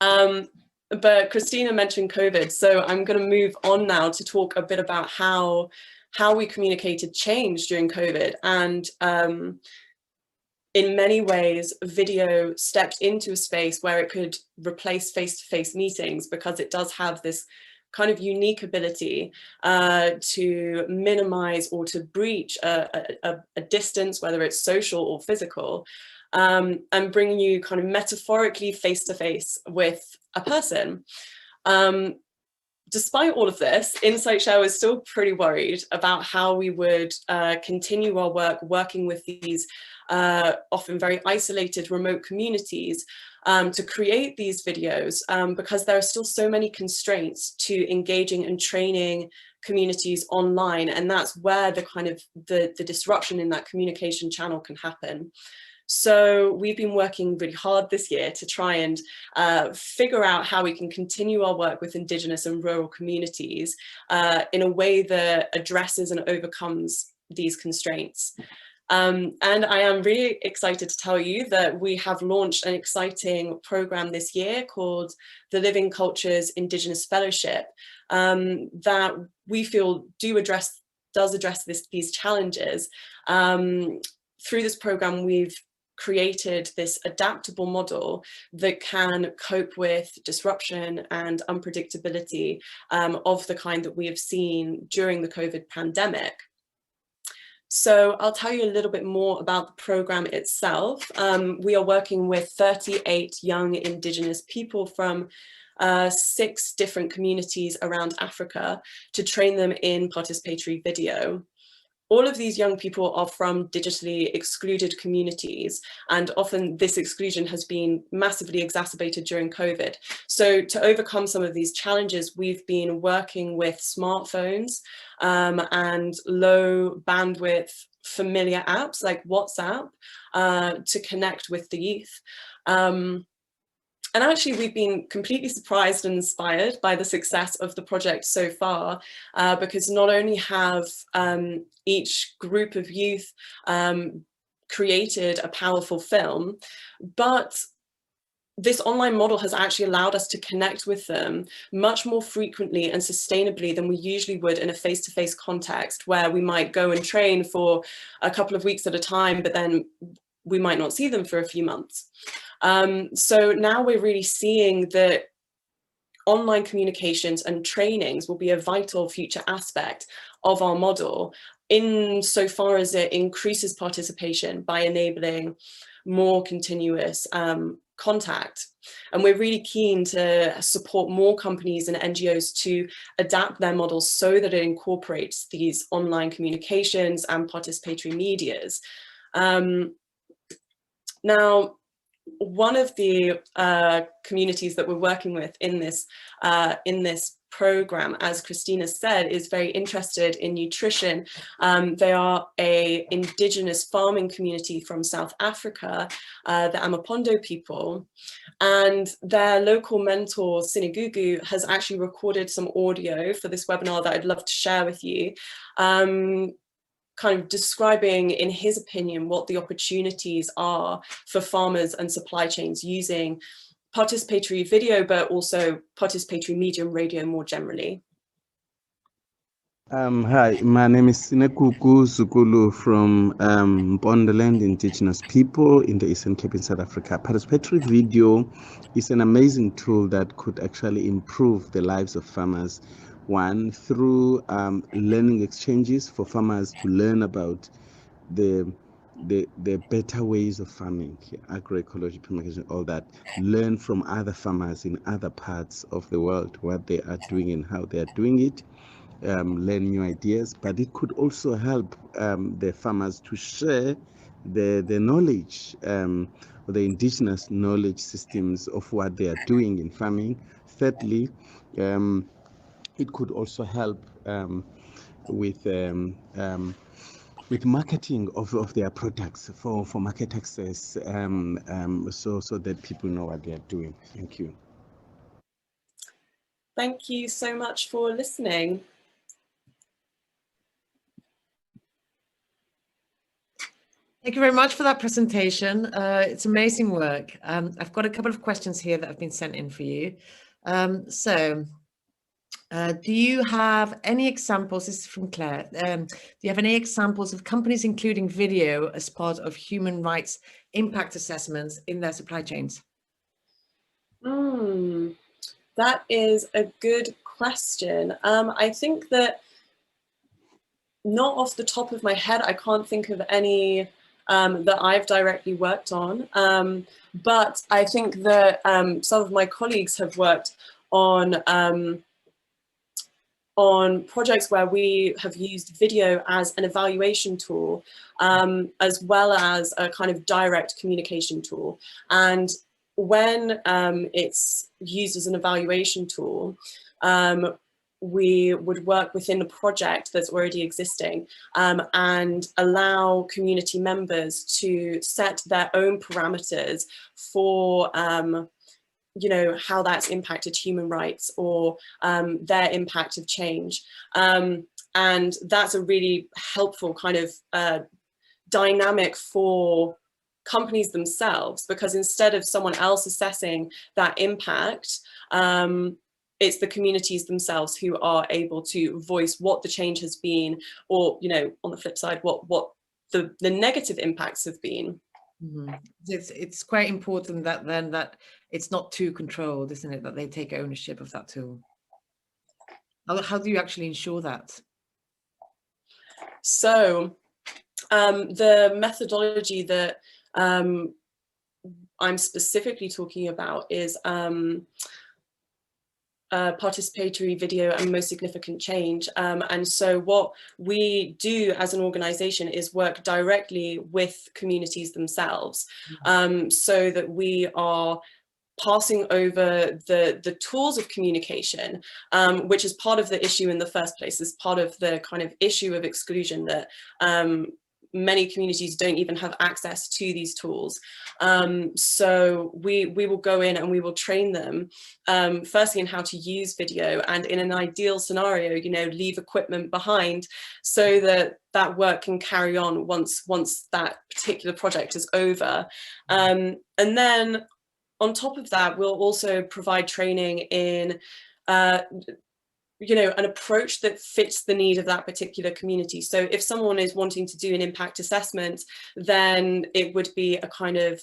But Christina mentioned COVID, so I'm going to move on now to talk a bit about how we communicated change during COVID. And in many ways, video stepped into a space where it could replace face-to-face meetings, because it does have this kind of unique ability to minimize or to breach a distance, whether it's social or physical, and bring you kind of metaphorically face-to-face with a person. Despite all of this, InsightShare was still pretty worried about how we would continue our work working with these often very isolated remote communities to create these videos, because there are still so many constraints to engaging and training communities online, and that's where the kind of the disruption in that communication channel can happen. So we've been working really hard this year to try and figure out how we can continue our work with Indigenous and rural communities in a way that addresses and overcomes these constraints. And I am really excited to tell you that we have launched an exciting program this year called the Living Cultures Indigenous Fellowship that we feel does address these challenges. Through this program, we've created this adaptable model that can cope with disruption and unpredictability of the kind that we have seen during the COVID pandemic. So I'll tell you a little bit more about the program itself. We are working with 38 young Indigenous people from 6 different communities around Africa to train them in participatory video. All of these young people are from digitally excluded communities, and often this exclusion has been massively exacerbated during COVID. So to overcome some of these challenges, we've been working with smartphones and low bandwidth familiar apps like WhatsApp to connect with the youth. And actually, we've been completely surprised and inspired by the success of the project so far, because not only have each group of youth created a powerful film, but this online model has actually allowed us to connect with them much more frequently and sustainably than we usually would in a face-to-face context, where we might go and train for a couple of weeks at a time, but then we might not see them for a few months. So now we're really seeing that online communications and trainings will be a vital future aspect of our model, insofar as it increases participation by enabling more continuous contact. And we're really keen to support more companies and NGOs to adapt their models so that it incorporates these online communications and participatory medias. Now, one of the communities that we're working with in this program, as Christina said, is very interested in nutrition. They are an indigenous farming community from South Africa, the Amapondo people, and their local mentor, Sinagugu, has actually recorded some audio for this webinar that I'd love to share with you. Kind of describing, in his opinion, what the opportunities are for farmers and supply chains using participatory video, but also participatory medium radio more generally. Hi, my name is Sinekuku Zukulu from Bondeland Indigenous People in the Eastern Cape in South Africa. Participatory video is an amazing tool that could actually improve the lives of farmers. One, through learning exchanges for farmers to learn about the better ways of farming, agroecology, permaculture, all that. Learn from other farmers in other parts of the world, what they are doing and how they are doing it. Learn new ideas, but it could also help the farmers to share the knowledge, or the indigenous knowledge systems of what they are doing in farming. Thirdly, it could also help with marketing of their products for market access, so that people know what they are doing. Thank you. Thank you so much for listening. Thank you very much for that presentation. It's amazing work. I've got a couple of questions here that have been sent in for you. Do you have any examples, this is from Claire, do you have any examples of companies including video as part of human rights impact assessments in their supply chains? That is a good question. I think that, not off the top of my head, I can't think of any that I've directly worked on, but I think that some of my colleagues have worked on projects where we have used video as an evaluation tool, as well as a kind of direct communication tool. And when it's used as an evaluation tool, we would work within a project that's already existing, and allow community members to set their own parameters for you know, how that's impacted human rights or their impact of change. And that's a really helpful kind of dynamic for companies themselves, because instead of someone else assessing that impact, it's the communities themselves who are able to voice what the change has been, or, you know, on the flip side, what the negative impacts have been. Mm-hmm. It's quite important that then that it's not too controlled, isn't it? That they take ownership of that tool. How do you actually ensure that? So the methodology that I'm specifically talking about is participatory video and most significant change. And so what we do as an organization is work directly with communities themselves, so that we are passing over the tools of communication, which is part of the issue in the first place, is part of the kind of issue of exclusion, that many communities don't even have access to these tools. So we will go in and we will train them, firstly in how to use video, and in an ideal scenario, you know, leave equipment behind so that that work can carry on once that particular project is over. And then on top of that, we'll also provide training in you know, an approach that fits the need of that particular community. So if someone is wanting to do an impact assessment, then it would be a kind of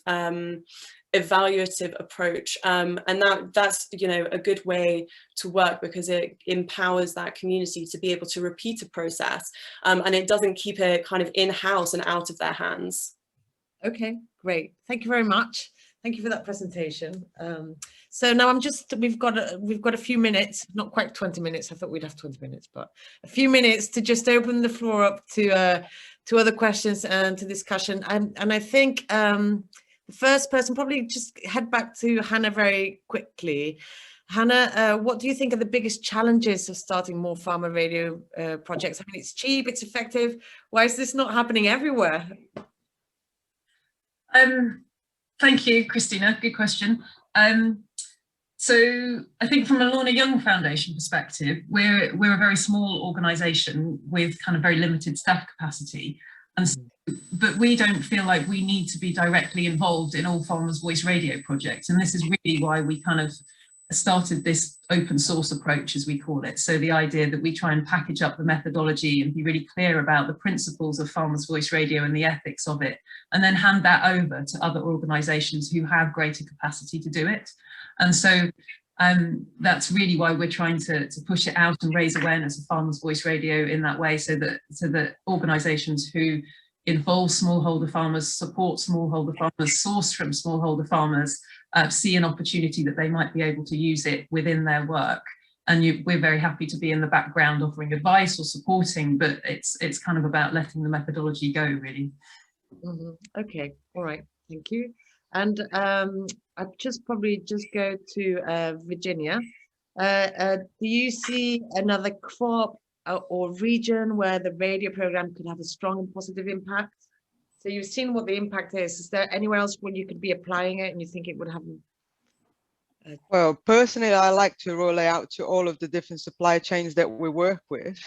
evaluative approach, and that's, you know, a good way to work, because it empowers that community to be able to repeat a process, and it doesn't keep it kind of in-house and out of their hands. Okay, great. Thank you very much. Thank you for that presentation. So now we've got a few minutes, not quite 20 minutes. I thought we'd have 20 minutes, but a few minutes to just open the floor up to other questions and to discussion. And I think the first person, probably just head back to Hannah very quickly. Hannah, what do you think are the biggest challenges of starting more farmer radio projects? I mean, it's cheap, it's effective. Why is this not happening everywhere? Thank you, Christina. Good question. So I think from a Lorna Young Foundation perspective, we're a very small organisation with kind of very limited staff capacity, and so, but we don't feel like we need to be directly involved in all Farmers Voice radio projects, and this is really why we kind of started this open source approach, as we call it. So the idea that we try and package up the methodology and be really clear about the principles of Farmers Voice Radio and the ethics of it, and then hand that over to other organisations who have greater capacity to do it. And so that's really why we're trying to push it out and raise awareness of Farmers Voice Radio in that way, so that organisations who involve smallholder farmers, support smallholder farmers, source from smallholder farmers, see an opportunity that they might be able to use it within their work. And we're very happy to be in the background offering advice or supporting, but it's kind of about letting the methodology go, really. Mm-hmm. Okay, all right, thank you. And I'd probably go to Virginia. Do you see another crop or region where the radio program could have a strong and positive impact? So you've seen what the impact is. Is there anywhere else where you could be applying it and you think it would have? Well, personally, I like to roll it out to all of the different supply chains that we work with,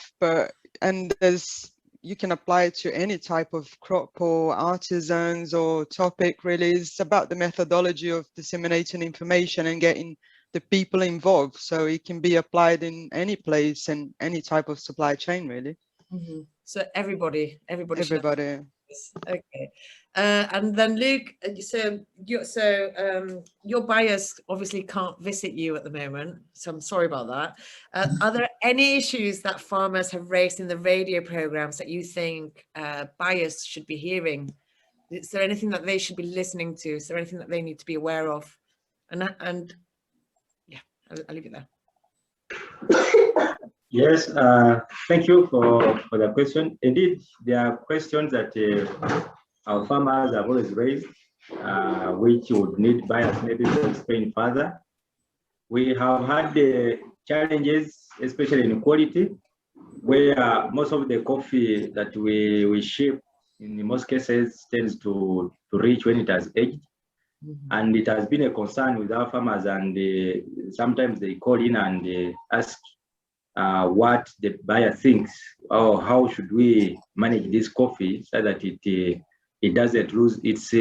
you can apply it to any type of crop or artisans or topic. Really, it's about the methodology of disseminating information and getting the people involved. So it can be applied in any place and any type of supply chain, really. Mm-hmm. So everybody. Okay, and then Luke, your buyers obviously can't visit you at the moment, so I'm sorry about that. Are there any issues that farmers have raised in the radio programs that you think buyers should be hearing? Is there anything that they should be listening to? Is there anything that they need to be aware of? And yeah, I'll leave it there. Yes, thank you for the question. Indeed, there are questions that our farmers have always raised, which would need buyers maybe to explain further. We have had challenges, especially in quality, where most of the coffee that we ship, in most cases, tends to reach when it has aged. Mm-hmm. And it has been a concern with our farmers, and sometimes they call in and ask what the buyer thinks, or how should we manage this coffee so that it it doesn't lose its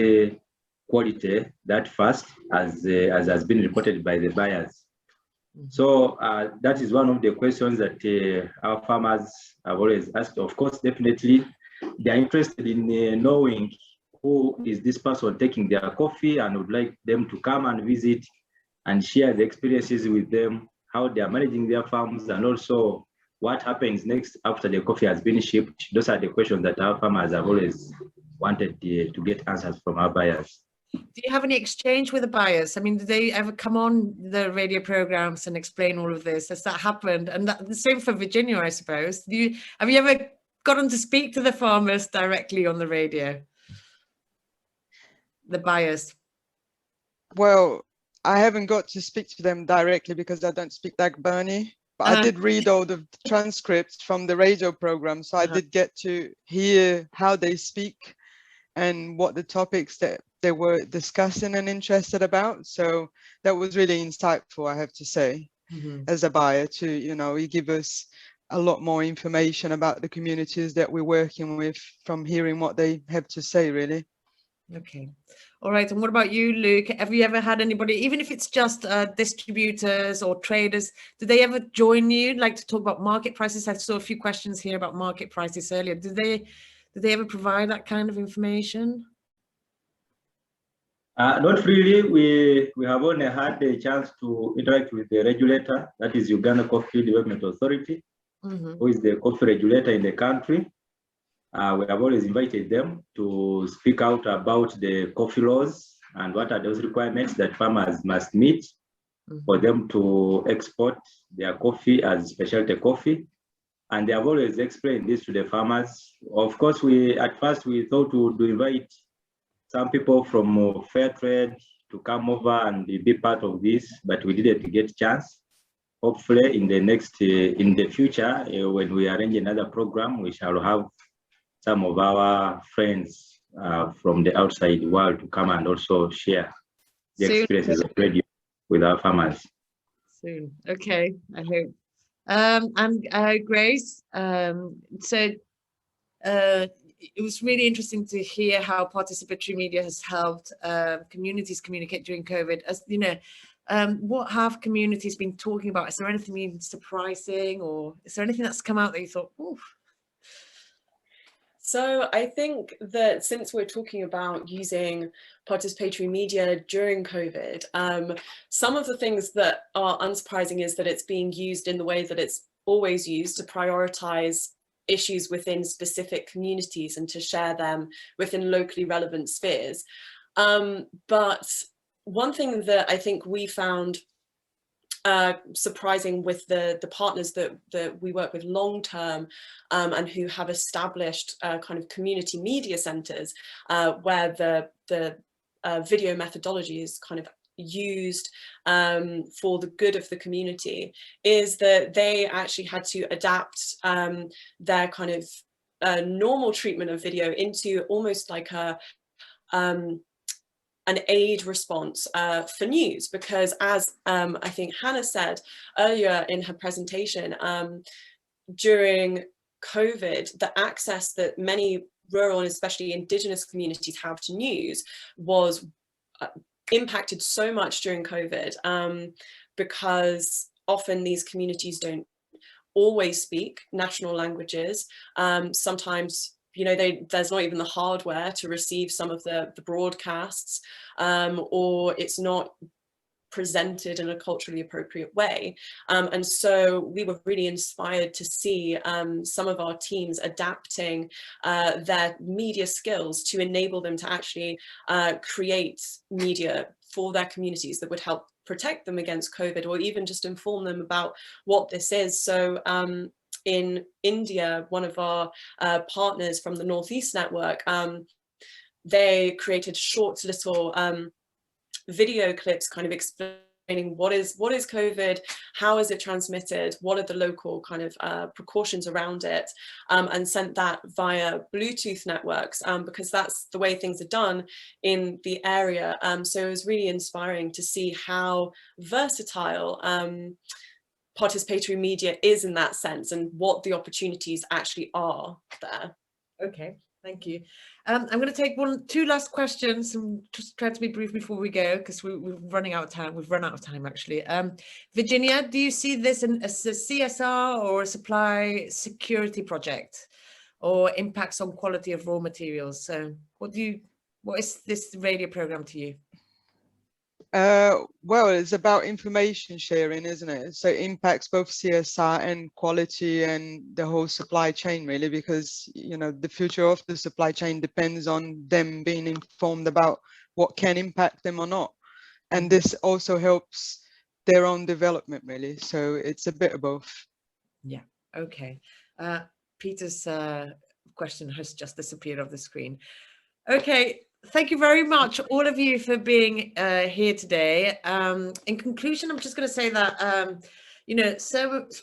quality that fast as has been reported by the buyers. So that is one of the questions that our farmers have always asked. Of course, definitely, they are interested in knowing who is this person taking their coffee and would like them to come and visit and share the experiences with them, how they are managing their farms, and also what happens next after the coffee has been shipped. Those are the questions that our farmers have always wanted to get answers from our buyers. Do you have any exchange with the buyers? I mean, do they ever come on the radio programs and explain all of this? Has that happened? And the same for Virginia, I suppose. Have you ever gotten to speak to the farmers directly on the radio? The buyers? Well, I haven't got to speak to them directly because I don't speak Dagbani, but I did read all the transcripts from the radio program. So I did get to hear how they speak and what the topics that they were discussing and interested about. So that was really insightful, I have to say, as a buyer to, you give us a lot more information about the communities that we're working with from hearing what they have to say, really. Okay. All right. And what about you, Luke? Have you ever had anybody, even if it's just distributors or traders, do they ever join you, like to talk about market prices? I saw a few questions here about market prices earlier. Do they ever provide that kind of information? Not really. We have only had a chance to interact with the regulator, that is Uganda Coffee Development Authority, who is the coffee regulator in the country. We have always invited them to speak out about the coffee laws and what are those requirements that farmers must meet for them to export their coffee as specialty coffee. And they have always explained this to the farmers. Of course, at first we thought we would invite some people from fair trade to come over and be part of this, but we didn't get a chance. Hopefully in the future, when we arrange another program, we shall have some of our friends from the outside world to come and also share the experiences of radio with our farmers. Soon. Okay, I hope. And Grace, so it was really interesting to hear how participatory media has helped communities communicate during COVID. As you know, what have communities been talking about? Is there anything surprising, or is there anything that's come out that you thought, oof? So I think that since we're talking about using participatory media during COVID, some of the things that are unsurprising is that it's being used in the way that it's always used, to prioritize issues within specific communities and to share them within locally relevant spheres. But one thing that I think we found surprising with the partners that we work with long term and who have established kind of community media centers where the video methodology is kind of used for the good of the community, is that they actually had to adapt their kind of normal treatment of video into almost like an aid response for news, because as I think Hannah said earlier in her presentation, during COVID, the access that many rural and especially Indigenous communities have to news was impacted so much during COVID, because often these communities don't always speak national languages. Sometimes, you know, there's not even the hardware to receive some of the broadcasts, or it's not presented in a culturally appropriate way. And so we were really inspired to see some of our teams adapting their media skills to enable them to actually create media for their communities that would help protect them against COVID, or even just inform them about what this is. So in India, one of our partners from the Northeast Network, they created short little video clips kind of explaining what is COVID, how is it transmitted, what are the local kind of precautions around it, and sent that via Bluetooth networks, because that's the way things are done in the area. So it was really inspiring to see how versatile participatory media is in that sense, and what the opportunities actually are there. Okay, Thank you. I'm going to take two last questions and just try to be brief before we go, because we're running out of time. We've run out of time, actually. Virginia, do you see this as a CSR or a supply security project, or impacts on quality of raw materials? So what is this radio program to you? Well, it's about information sharing, isn't it? So it impacts both CSR and quality and the whole supply chain, really, because, you know, the future of the supply chain depends on them being informed about what can impact them or not. And this also helps their own development, really. So it's a bit of both. Yeah. Okay. Peter's question has just disappeared off the screen. Okay. Thank you very much, all of you, for being here today. In conclusion, I'm just going to say that, you know,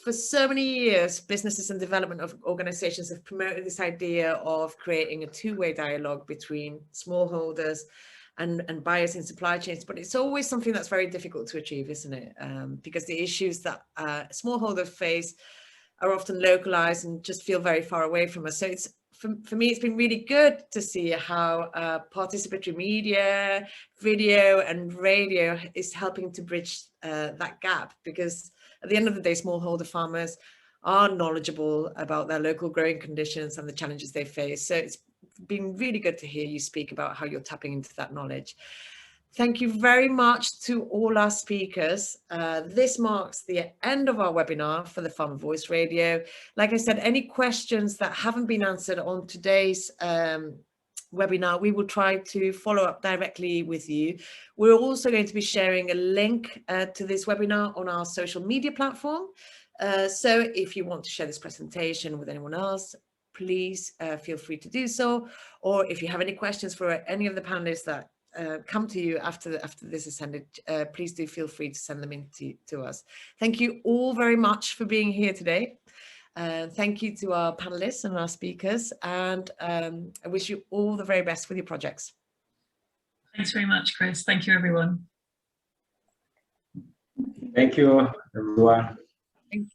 for so many years, businesses and development of organizations have promoted this idea of creating a two-way dialogue between smallholders and buyers in supply chains, but it's always something that's very difficult to achieve, isn't it? Because the issues that smallholders face are often localized and just feel very far away from us. So it's, for me, it's been really good to see how participatory media, video and radio is helping to bridge that gap, because at the end of the day, smallholder farmers are knowledgeable about their local growing conditions and the challenges they face. So it's been really good to hear you speak about how you're tapping into that knowledge. Thank you very much to all our speakers. This marks the end of our webinar for the Farmer Voice Radio. Like I said, any questions that haven't been answered on today's webinar, we will try to follow up directly with you. We're also going to be sharing a link to this webinar on our social media platform. So if you want to share this presentation with anyone else, please feel free to do so. Or if you have any questions for any of the panelists that come to you after this is ended, please do feel free to send them in to us. Thank you all very much for being here today. Thank you to our panelists and our speakers, and I wish you all the very best with your projects. Thanks very much, Chris. Thank you, everyone. Thank you, everyone.